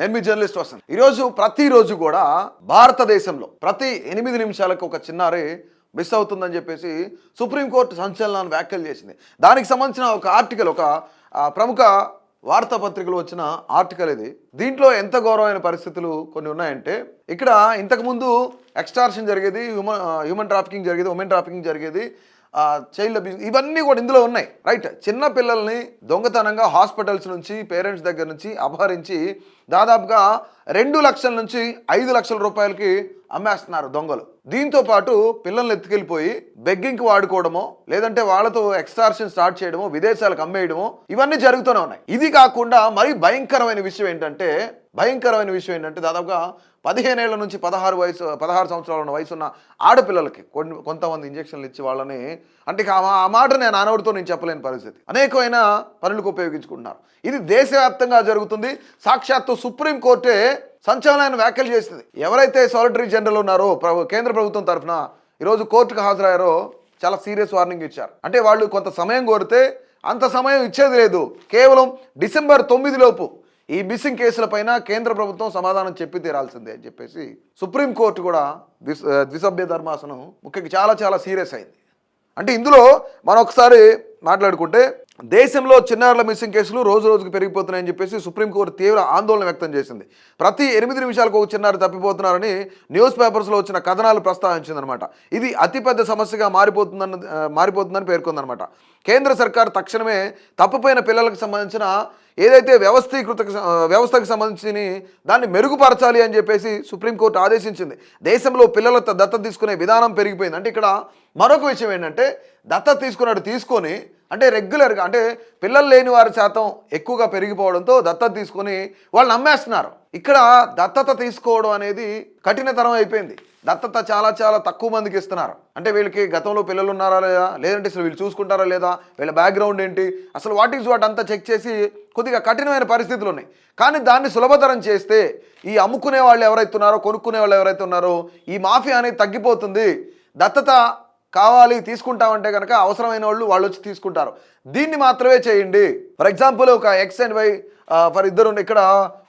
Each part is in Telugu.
నేను మీ జర్నలిస్ట్ వస్తాను. ప్రతిరోజు కూడా భారతదేశంలో ప్రతి 8 నిమిషాలకు ఒక చిన్నారి మిస్ అవుతుందని చెప్పేసి సుప్రీంకోర్టు సంచలనాన్ని వ్యాఖ్యలు చేసింది. దానికి సంబంధించిన ఒక ఆర్టికల్, ఒక ప్రముఖ వార్తాపత్రికలు వచ్చిన ఆర్టికల్ ఇది. దీంట్లో ఎంత ఘోరమైన పరిస్థితులు కొన్ని ఉన్నాయంటే, ఇక్కడ ఇంతకుముందు ఎక్స్టార్షన్ జరిగేది, హ్యూమన్ ట్రాఫికింగ్ జరిగేది, ఉమెన్ ట్రాఫికింగ్ జరిగేది, చైల్డ్ అబ్యూస్, ఇవన్నీ కూడా ఇందులో ఉన్నాయి. రైట్, చిన్న పిల్లల్ని దొంగతనంగా హాస్పిటల్స్ నుంచి, పేరెంట్స్ దగ్గర నుంచి అపహరించి దాదాపుగా 2 లక్షల నుంచి 5 లక్షల రూపాయలకి అమ్మేస్తున్నారు దొంగలు. దీంతో పాటు పిల్లల్ని ఎత్తుకెళ్ళిపోయి బెగ్గింగ్కి వాడుకోవడమో, లేదంటే వాళ్ళతో ఎక్స్టార్షన్ స్టార్ట్ చేయడమో, విదేశాలకు అమ్మేయడమో, ఇవన్నీ జరుగుతూనే ఉన్నాయి. ఇది కాకుండా మరీ భయంకరమైన విషయం ఏంటంటే దాదాపుగా 15 ఏళ్ల నుంచి 16 సంవత్సరాల ఉన్న వయసు ఉన్న ఆడపిల్లలకి కొంతమంది ఇంజక్షన్లు ఇచ్చి వాళ్ళని, అంటే ఆ మాట నేను ఆనవుడితో నేను చెప్పలేని పరిస్థితి, అనేకమైన పనులకు ఉపయోగించుకుంటున్నారు. ఇది దేశవ్యాప్తంగా జరుగుతుంది. సాక్షాత్తు సుప్రీంకోర్టే సంచలనమైన వ్యాఖ్యలు చేస్తుంది. ఎవరైతే సాలిసిటర్ జనరల్ ఉన్నారో కేంద్ర ప్రభుత్వం తరఫున ఈరోజు కోర్టుకు హాజరయ్యారో చాలా సీరియస్ వార్నింగ్ ఇచ్చారు. అంటే వాళ్ళు కొంత సమయం కోరితే అంత సమయం ఇచ్చేది లేదు. కేవలం డిసెంబర్ 9 లోపు ఈ మిస్సింగ్ కేసులపైన కేంద్ర ప్రభుత్వం సమాధానం చెప్పి తీరాల్సిందే అని చెప్పేసి సుప్రీంకోర్టు కూడా ద్విసభ్య ధర్మాసనం ముఖ్యంగా చాలా చాలా సీరియస్ అయింది. అంటే ఇందులో మనం ఒకసారి మాట్లాడుకుంటే, దేశంలో చిన్నారుల మిస్సింగ్ కేసులు రోజు రోజుకు పెరిగిపోతున్నాయని చెప్పేసి సుప్రీంకోర్టు తీవ్ర ఆందోళన వ్యక్తం చేసింది. ప్రతి 8 నిమిషాలకు ఒక చిన్నారు తప్పిపోతున్నారని న్యూస్ పేపర్స్లో వచ్చిన కథనాలు ప్రస్తావించిందనమాట. ఇది అతిపెద్ద సమస్యగా మారిపోతుందని పేర్కొందనమాట. కేంద్ర సర్కార్ తక్షణమే తప్పిపోయిన పిల్లలకు సంబంధించిన ఏదైతే వ్యవస్థకు సంబంధించిన దాన్ని మెరుగుపరచాలి అని చెప్పేసి సుప్రీంకోర్టు ఆదేశించింది. దేశంలో పిల్లల దత్తత తీసుకునే విధానం పెరిగిపోయింది. అంటే ఇక్కడ మరొక విషయం ఏంటంటే, దత్తత తీసుకొని అంటే రెగ్యులర్గా, అంటే పిల్లలు లేని వారి శాతం ఎక్కువగా పెరిగిపోవడంతో దత్తత తీసుకొని వాళ్ళని అమ్మేస్తున్నారు. ఇక్కడ దత్తత తీసుకోవడం అనేది కఠినతరం అయిపోయింది. దత్తత చాలా చాలా తక్కువ మందికి ఇస్తున్నారు. అంటే వీళ్ళకి గతంలో పిల్లలు ఉన్నారా లేదా, లేదంటే అసలు వీళ్ళు చూసుకుంటారా లేదా, వీళ్ళ బ్యాక్గ్రౌండ్ ఏంటి, అసలు వాట్ ఈజ్ వాట్ అంతా చెక్ చేసి కొద్దిగా కఠినమైన పరిస్థితులు ఉన్నాయి. కానీ దాన్ని సులభతరం చేస్తే ఈ అమ్ముకునే వాళ్ళు ఎవరైతే ఉన్నారో, కొనుక్కునే వాళ్ళు ఎవరైతే ఉన్నారో, ఈ మాఫియా అనేది తగ్గిపోతుంది. దత్తత కావాలి తీసుకుంటామంటే కనుక అవసరమైన వాళ్ళు వచ్చి తీసుకుంటారు. దీన్ని మాత్రమే చేయండి. ఫర్ ఎగ్జాంపుల్ ఒక ఎక్స్ అండ్ వై ఫర్ ఇద్దరు ఇక్కడ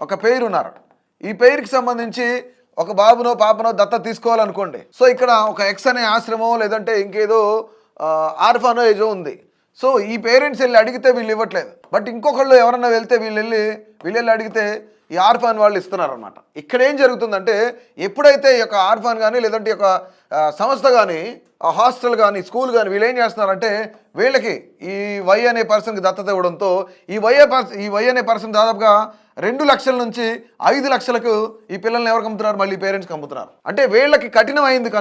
ఒక పేరు ఉన్నారు. ఈ పేరుకి సంబంధించి ఒక బాబునో పాపనో దత్తత తీసుకోవాలనుకోండి. సో ఇక్కడ ఒక ఎక్స్ అనే ఆశ్రమం లేదంటే ఇంకేదో ఆర్ఫానో ఏజో ఉంది. సో ఈ పేరెంట్స్ వెళ్ళి అడిగితే వీళ్ళు ఇవ్వట్లేదు. బట్ ఇంకొకళ్ళు ఎవరన్నా వెళ్తే వీళ్ళు అడిగితే ఈ ఆర్ఫాన్ వాళ్ళు ఇస్తున్నారు అనమాట. ఇక్కడ ఏం జరుగుతుందంటే, ఎప్పుడైతే ఈ యొక్క ఆర్ఫాన్ కానీ లేదంటే ఈ యొక్క సంస్థ కానీ, హాస్టల్ కానీ, స్కూల్ కానీ వీళ్ళు ఏం చేస్తున్నారంటే, వీళ్ళకి ఈ వై అనే పర్సన్కి దత్తత ఇవ్వడంతో ఈ వై అనే పర్సన్ దాదాపుగా 2 లక్షల నుంచి 5 లక్షలకు ఈ పిల్లల్ని ఎవరికి అమ్ముతున్నారు, మళ్ళీ పేరెంట్స్కి అమ్ముతున్నారు. అంటే వీళ్ళకి కఠినమైంది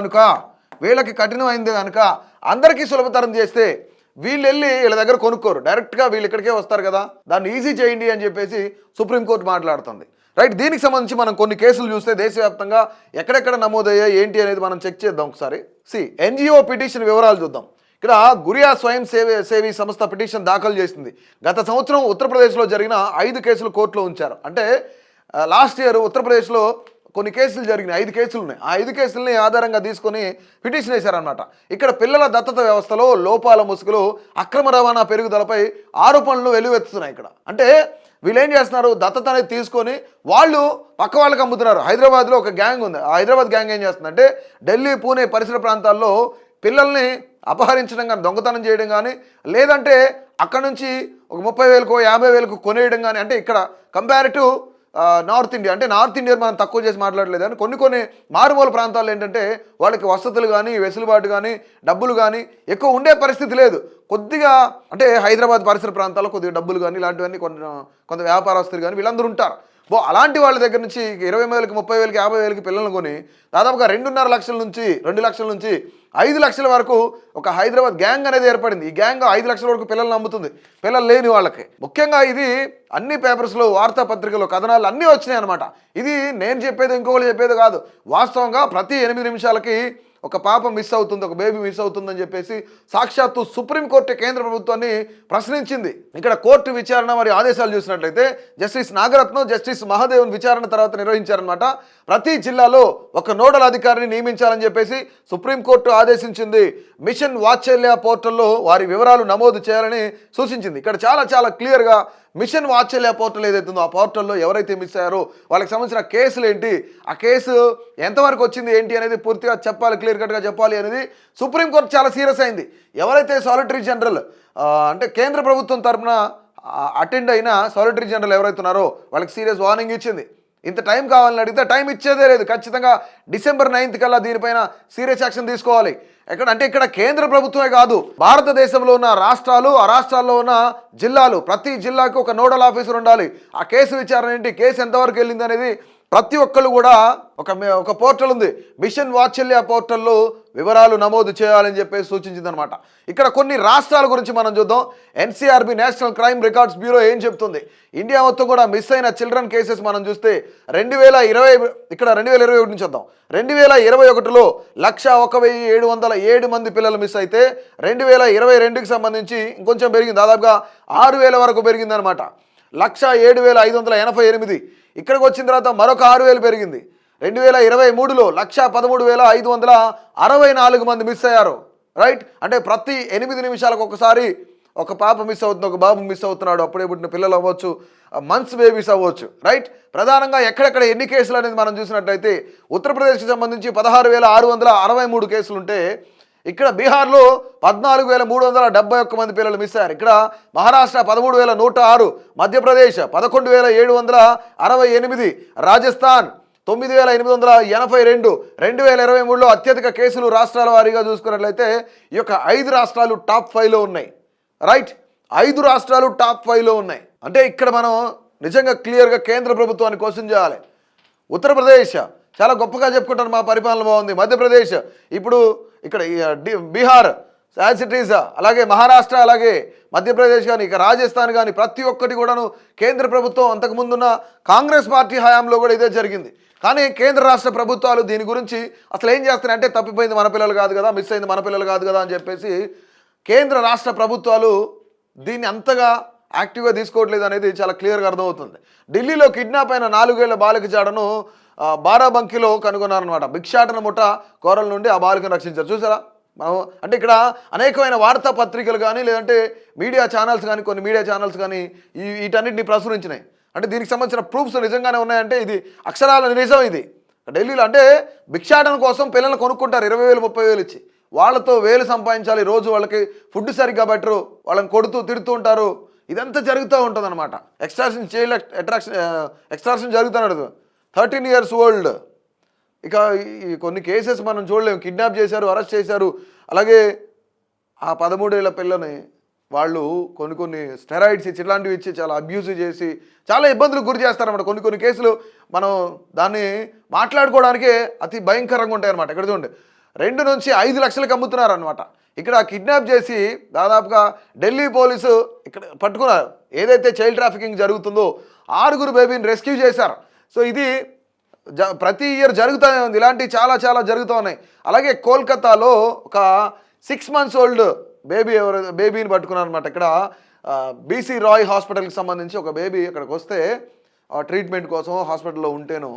కనుక అందరికీ సులభతరం చేస్తే వీళ్ళు వెళ్ళి వీళ్ళ దగ్గర కొనుక్కోరు, డైరెక్ట్గా వీళ్ళు ఇక్కడికే వస్తారు కదా, దాన్ని ఈజీ చేయండి అని చెప్పేసి సుప్రీంకోర్టు మాట్లాడుతుంది. రైట్, దీనికి సంబంధించి మనం కొన్ని కేసులు చూస్తే దేశవ్యాప్తంగా ఎక్కడెక్కడ నమోదయ్యాయి ఏంటి అనేది మనం చెక్ చేద్దాం ఒకసారి. ఎన్జిఓ పిటిషన్ వివరాలు చూద్దాం. ఇక్కడ గురియా స్వయం సేవీ సంస్థ పిటిషన్ దాఖలు చేసింది. గత సంవత్సరం ఉత్తరప్రదేశ్లో జరిగిన 5 కేసులు కోర్టులో ఉంచారు. అంటే లాస్ట్ ఇయర్ ఉత్తరప్రదేశ్లో కొన్ని కేసులు జరిగినాయి, 5 కేసులు ఉన్నాయి. ఆ 5 కేసులని ఆధారంగా తీసుకొని పిటిషన్ వేశారనమాట. ఇక్కడ పిల్లల దత్తత వ్యవస్థలో లోపాల ముసుగులు, అక్రమ రవాణా పెరుగుదలపై ఆరోపణలు వెలువెత్తుతున్నాయి. ఇక్కడ అంటే వీళ్ళు ఏం చేస్తున్నారు, దత్తత అనేది తీసుకొని వాళ్ళు పక్క వాళ్ళకి అమ్ముతున్నారు. హైదరాబాద్లో ఒక గ్యాంగ్ ఉంది. ఆ హైదరాబాద్ గ్యాంగ్ ఏం చేస్తుందంటే, ఢిల్లీ, పూణే పరిసర ప్రాంతాల్లో పిల్లల్ని అపహరించడం కానీ, దొంగతనం చేయడం కానీ, లేదంటే అక్కడ నుంచి ఒక 30,000కో 50,000కో కొనేయడం కానీ. అంటే ఇక్కడ కంపారిటివ్ నార్త్ ఇండియా, అంటే నార్త్ ఇండియా మనం తక్కువ చేసి మాట్లాడలేదు కానీ కొన్ని మారుమూల ప్రాంతాల్లో ఏంటంటే వాళ్ళకి వసతులు కానీ, వెసులుబాటు కానీ, డబ్బులు కానీ ఎక్కువ ఉండే పరిస్థితి లేదు. కొద్దిగా అంటే హైదరాబాద్ పరిసర ప్రాంతాల్లో కొద్దిగా డబ్బులు కానీ ఇలాంటివన్నీ కొంత వ్యాపారస్తులు కానీ వీళ్ళందరూ ఉంటారు. అలాంటి వాళ్ళ దగ్గర నుంచి 20,000కి, 30,000కి, 50,000కి పిల్లలను కొని దాదాపుగా 2.5 లక్షల నుంచి 2 లక్షల నుంచి 5 లక్షల వరకు ఒక హైదరాబాద్ గ్యాంగ్ అనేది ఏర్పడింది. ఈ గ్యాంగ్ 5 లక్షల వరకు పిల్లల్ని అమ్ముతుంది, పిల్లలు లేని వాళ్ళకి. ముఖ్యంగా ఇది అన్ని పేపర్స్లో, వార్తాపత్రికలో కథనాలు అన్నీ వచ్చినాయి అనమాట. ఇది నేను చెప్పేది ఇంకొకరు చెప్పేది కాదు. వాస్తవంగా ప్రతి 8 నిమిషాలకి ఒక పాప మిస్ అవుతుంది, ఒక బేబీ మిస్ అవుతుందని చెప్పేసి సాక్షాత్తు సుప్రీంకోర్టు కేంద్ర ప్రభుత్వాన్ని ప్రశ్నించింది. ఇక్కడ కోర్టు విచారణ మరియు ఆదేశాలు చూసినట్లయితే జస్టిస్ నాగరత్నం, జస్టిస్ మహాదేవన్ విచారణ తర్వాత నిర్వహించారనమాట. ప్రతి జిల్లాలో ఒక నోడల్ అధికారిని నియమించాలని చెప్పేసి సుప్రీంకోర్టు ఆదేశించింది. మిషన్ వాత్సల్య పోర్టల్లో వారి వివరాలు నమోదు చేయాలని సూచించింది. ఇక్కడ చాలా చాలా క్లియర్గా మిషన్ వాత్సల్య పోర్టల్ ఏదైతే ఉందో ఆ పోర్టల్లో ఎవరైతే మిస్ అయ్యారో వాళ్ళకి సంబంధించిన కేసులు ఏంటి, ఆ కేసు ఎంతవరకు వచ్చింది ఏంటి అనేది పూర్తిగా చెప్పాలి, క్లియర్ కట్గా చెప్పాలి అనేది సుప్రీంకోర్టు చాలా సీరియస్ అయింది. ఎవరైతే సాలిటరీ జనరల్ అంటే కేంద్ర ప్రభుత్వం తరఫున అటెండ్ అయిన సాలిటరీ జనరల్ ఎవరైతే ఉన్నారో వాళ్ళకి సీరియస్ వార్నింగ్ ఇచ్చింది. ఇంత టైం కావాలని అడిగితే టైం ఇచ్చేదే లేదు. ఖచ్చితంగా December 9th కల్లా దీనిపైన సీరియస్ యాక్షన్ తీసుకోవాలి. ఇక్కడ కేంద్ర ప్రభుత్వమే కాదు, భారతదేశంలో ఉన్న రాష్ట్రాలు, ఆ రాష్ట్రాల్లో ఉన్న జిల్లాలు, ప్రతి జిల్లాకు ఒక నోడల్ ఆఫీసర్ ఉండాలి. ఆ కేసు విచారణ ఏంటి, కేసు ఎంతవరకు వెళ్ళింది అనేది ప్రతి ఒక్కళ్ళు కూడా ఒక పోర్టల్ ఉంది, మిషన్ వాత్సల్య పోర్టల్లో వివరాలు నమోదు చేయాలని చెప్పేసి సూచించిందనమాట. ఇక్కడ కొన్ని రాష్ట్రాల గురించి మనం చూద్దాం. NCRB national crime records bureau ఏం చెప్తుంది, ఇండియా మొత్తం కూడా మిస్ అయిన చిల్డ్రన్ కేసెస్ మనం చూస్తే 2020 ఇక్కడ 2021 నుంచి వద్దాం. 2021లో 101,707 మంది పిల్లలు మిస్ అయితే 2022కి సంబంధించి ఇంకొంచెం పెరిగింది, దాదాపుగా 6,000 వరకు పెరిగిందనమాట. 107,588. ఇక్కడికి వచ్చిన తర్వాత మరొక 6,000 పెరిగింది. 2023లో 113,564 మంది మిస్ అయ్యారు. రైట్, అంటే ప్రతి 8 నిమిషాలకు ఒకసారి ఒక పాప మిస్ అవుతుంది, ఒక బాబు మిస్ అవుతున్నాడు. అప్పుడే పుట్టిన పిల్లలు అవ్వచ్చు, మంత్స్ బేబీస్ అవ్వచ్చు. రైట్, ప్రధానంగా ఎక్కడెక్కడ ఎన్ని కేసులు అనేది మనం చూసినట్లయితే ఉత్తరప్రదేశ్కి సంబంధించి 16,663 కేసులు ఉంటే ఇక్కడ బీహార్లో 14,371 మంది పిల్లలు మిస్ అయ్యారు. ఇక్కడ మహారాష్ట్ర 13,106, మధ్యప్రదేశ్ 11,768, రాజస్థాన్ 9,882. 2023లో అత్యధిక కేసులు రాష్ట్రాల వారీగా చూసుకున్నట్లయితే ఈ యొక్క 5 రాష్ట్రాలు టాప్ 5లో ఉన్నాయి. రైట్, 5 రాష్ట్రాలు టాప్ 5లో ఉన్నాయి. అంటే ఇక్కడ మనం నిజంగా క్లియర్గా కేంద్ర ప్రభుత్వాన్ని క్వశ్చన్ చేయాలి. ఉత్తరప్రదేశ్ చాలా గొప్పగా చెప్పుకుంటారు, మా పరిపాలన బాగుంది. మధ్యప్రదేశ్, ఇప్పుడు ఇక్కడ బీహార్ యాజ్ ఇట్ ఈజ్, అలాగే మహారాష్ట్ర, అలాగే మధ్యప్రదేశ్ కానీ, ఇక రాజస్థాన్ కానీ ప్రతి ఒక్కటి కూడాను కేంద్ర ప్రభుత్వం అంతకుముందున్న కాంగ్రెస్ పార్టీ హయాంలో కూడా ఇదే జరిగింది. కానీ కేంద్ర రాష్ట్ర ప్రభుత్వాలు దీని గురించి అసలు ఏం చేస్తున్నాయి అంటే, తప్పిపోయింది మన పిల్లలు కాదు కదా, మిస్ అయింది మన పిల్లలు కాదు కదా అని చెప్పేసి కేంద్ర రాష్ట్ర ప్రభుత్వాలు దీన్ని అంతగా యాక్టివ్గా తీసుకోవట్లేదు అనేది చాలా క్లియర్గా అర్థమవుతుంది. ఢిల్లీలో కిడ్నాప్ అయిన 4 ఏళ్ల బాలిక జాడను బారాబంకీలో కనుగొన్నారనమాట. భిక్షాటన ముఠ కోరల నుండి ఆ బాలికను రక్షించారు. చూసారా మనం, అంటే ఇక్కడ అనేకమైన వార్తా పత్రికలు కానీ లేదంటే మీడియా ఛానల్స్ కానీ, కొన్ని మీడియా ఛానల్స్ కానీ వీటన్నిటిని ప్రచురించినాయి. అంటే దీనికి సంబంధించిన ప్రూఫ్స్ నిజంగానే ఉన్నాయంటే ఇది అక్షరాల నిజం. ఇది ఢిల్లీలో అంటే భిక్షాటన కోసం పిల్లలు కొనుక్కుంటారు 20,000 30,000 ఇచ్చి, వాళ్ళతో వేలు సంపాదించాలి. రోజు వాళ్ళకి ఫుడ్ సరిగ్గా పెట్టరు, వాళ్ళని కొడుతూ తిడుతూ ఉంటారు. ఇదంతా జరుగుతూ ఉంటుంది అనమాట. ఎక్స్ట్రాక్షన్ జరుగుతున్నాడు. 13 years old. ఇక ఈ కొన్ని కేసెస్ మనం చూడలేము. కిడ్నాప్ చేశారు, అరెస్ట్ చేశారు. అలాగే ఆ 13 ఏళ్ల పిల్లని వాళ్ళు కొన్ని స్టెరాయిడ్స్ ఇచ్చి, ఇట్లాంటివి ఇచ్చి చాలా అబ్యూజ్ చేసి చాలా ఇబ్బందులకు గురి చేస్తారన్నమాట. కొన్ని కేసులు మనం దాన్ని మాట్లాడుకోవడానికే అతి భయంకరంగా ఉంటాయి అన్నమాట. ఇక్కడ చూడండి, 2 నుంచి 5 లక్షలకు అమ్ముతున్నారు అనమాట. ఇక్కడ కిడ్నాప్ చేసి దాదాపుగా ఢిల్లీ పోలీసు ఇక్కడ పట్టుకున్నారు. ఏదైతే చైల్డ్ ట్రాఫికింగ్ జరుగుతుందో 6 బేబీని రెస్క్యూ చేశారు. సో ఇది ప్రతి ఇయర్ జరుగుతూనే ఉంది, ఇలాంటివి చాలా జరుగుతూ ఉన్నాయి. అలాగే కోల్కతాలో ఒక 6 months old బేబీని పట్టుకున్నారు అనమాట. ఇక్కడ BC రాయ్ హాస్పిటల్కి సంబంధించి ఒక బేబీ ఇక్కడికి వస్తే ట్రీట్మెంట్ కోసం హాస్పిటల్లో ఉంటేను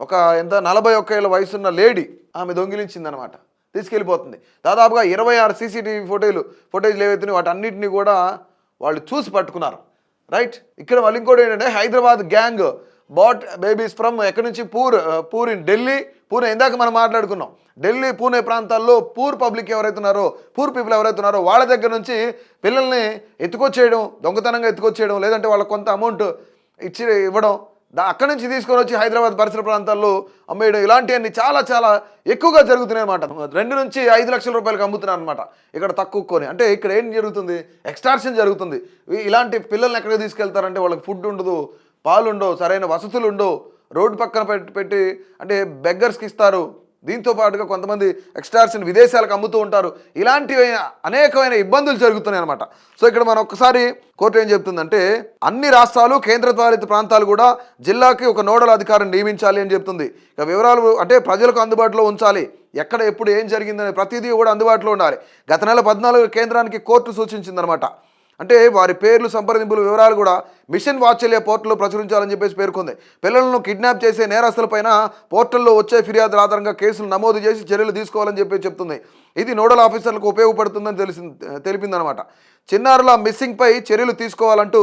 ఒక 41 ఏళ్ళ వయసున్న లేడీ ఆమె దొంగిలించిందనమాట, తీసుకెళ్ళిపోతుంది. దాదాపుగా 26 CCTV ఫుటేజ్లు ఏవైతే వాటన్నిటిని కూడా వాళ్ళు చూసి పట్టుకున్నారు. రైట్, ఇక్కడ మళ్ళీ ఇంకోటి ఏంటంటే Hyderabad gang bot babies from ఎక్కడి నుంచి పూర్ ఇన్ ఢిల్లీ, పూణే. ఇందాక మనం మాట్లాడుకున్నాం, ఢిల్లీ పూణే ప్రాంతాల్లో పూర్ పీపుల్ ఎవరైతే ఉన్నారో వాళ్ళ దగ్గర నుంచి పిల్లల్ని ఎత్తుకొచ్చేయడం, దొంగతనంగా ఎత్తుకొచ్చేయడం, లేదంటే వాళ్ళకి కొంత అమౌంట్ ఇచ్చి ఇవ్వడం, అక్కడి నుంచి తీసుకొని వచ్చి హైదరాబాద్ పరిసర ప్రాంతాల్లో అమ్మేయడం, ఇలాంటివన్నీ చాలా ఎక్కువగా జరుగుతున్నాయి అన్నమాట. 2 నుంచి 5 లక్షల రూపాయలకు అమ్ముతున్నారు అనమాట ఇక్కడ తక్కువ కొని. అంటే ఇక్కడ ఏం జరుగుతుంది, ఎక్స్టార్షన్ జరుగుతుంది. ఇలాంటి పిల్లల్ని ఎక్కడికి తీసుకెళ్తారంటే వాళ్ళకి ఫుడ్ ఉండదు, పాలు ఉండవు, సరైన వసతులు ఉండవు, రోడ్డు పక్కన పెట్టి అంటే బెగ్గర్స్కి ఇస్తారు. దీంతో పాటుగా కొంతమంది ఎక్స్టార్షన్ విదేశాలకు అమ్ముతూ ఉంటారు. ఇలాంటివి అనేకమైన ఇబ్బందులు జరుగుతున్నాయి అనమాట. సో ఇక్కడ మనం ఒక్కసారి కోర్టు ఏం చెప్తుందంటే, అన్ని రాష్ట్రాలు కేంద్రపాలిత ప్రాంతాలు కూడా జిల్లాకి ఒక నోడల్ అధికారిని నియమించాలి అని చెప్తుంది. ఇక వివరాలు అంటే ప్రజలకు అందుబాటులో ఉంచాలి, ఎక్కడ ఎప్పుడు ఏం జరిగిందనే ప్రతిదీ కూడా అందుబాటులో ఉండాలి. గత నెల 14 కేంద్రానికి కోర్టు సూచించిందనమాట. అంటే వారి పేర్లు, సంప్రదింపుల వివరాలు కూడా మిషన్ వాత్సల్య పోర్టల్లో ప్రచురించాలని చెప్పేసి పేర్కొంది. పిల్లలను కిడ్నాప్ చేసే నేరస్తులపైన పోర్టల్లో వచ్చే ఫిర్యాదుల ఆధారంగా కేసులు నమోదు చేసి చర్యలు తీసుకోవాలని చెప్పి చెప్తుంది. ఇది నోడల్ ఆఫీసర్లకు ఉపయోగపడుతుందని తెలిపిందనమాట. చిన్నారుల మిస్సింగ్పై చర్యలు తీసుకోవాలంటూ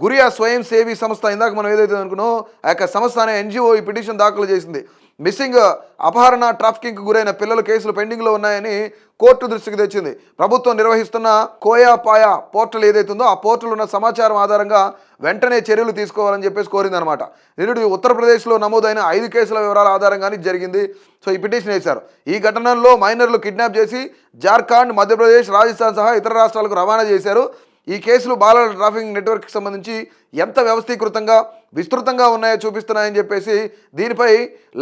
గురియా స్వయం సేవీ సంస్థ, ఇందాక మనం ఏదైతే అనుకున్నామో ఆ యొక్క సంస్థ అనే ఎన్జిఓ ఈ పిటిషన్ దాఖలు చేసింది. మిస్సింగ్ అపహరణ ట్రాఫికింగ్కి గురైన పిల్లల కేసులు పెండింగ్లో ఉన్నాయని కోర్టు దృష్టికి తెచ్చింది. ప్రభుత్వం నిర్వహిస్తున్న కోయాపాయా పోర్టల్ ఏదైతే ఉందో ఆ పోర్టల్ ఉన్న సమాచారం ఆధారంగా వెంటనే చర్యలు తీసుకోవాలని చెప్పేసి కోరిందనమాట. నిరుడు ఉత్తరప్రదేశ్లో నమోదైన 5 కేసుల వివరాల ఆధారంగానే జరిగింది. సో ఈ పిటిషన్ వేశారు. ఈ ఘటనల్లో మైనర్లు కిడ్నాప్ చేసి జార్ఖండ్, మధ్యప్రదేశ్, రాజస్థాన్ సహా ఇతర రాష్ట్రాలకు రవాణా చేశారు. ఈ కేసులు బాలల ట్రాఫికింగ్ నెట్వర్క్కి సంబంధించి ఎంత వ్యవస్థీకృతంగా విస్తృతంగా ఉన్నాయో చూపిస్తున్నాయని చెప్పేసి దీనిపై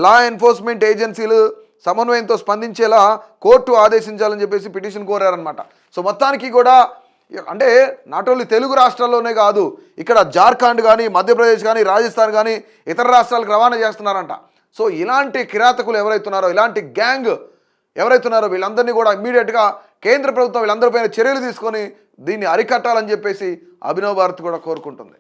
లా ఎన్ఫోర్స్మెంట్ ఏజెన్సీలు సమన్వయంతో స్పందించేలా కోర్టు ఆదేశించాలని చెప్పేసి పిటిషన్ కోరారనమాట. సో మొత్తానికి కూడా అంటే నాట్ ఓన్లీ తెలుగు రాష్ట్రాల్లోనే కాదు, ఇక్కడ జార్ఖండ్ కానీ, మధ్యప్రదేశ్ కానీ, రాజస్థాన్ కానీ ఇతర రాష్ట్రాలకు రవాణా చేస్తున్నారంట. సో ఇలాంటి కిరాతకులు ఎవరైతున్నారో, ఇలాంటి గ్యాంగ్ ఎవరైతున్నారో వీళ్ళందరినీ కూడా ఇమ్మీడియట్గా కేంద్ర ప్రభుత్వం వీళ్ళందరిపైన చర్యలు తీసుకొని దీన్ని అరికట్టాలని చెప్పేసి అభినవ్ భారత్ కూడా కోరుకుంటుంది.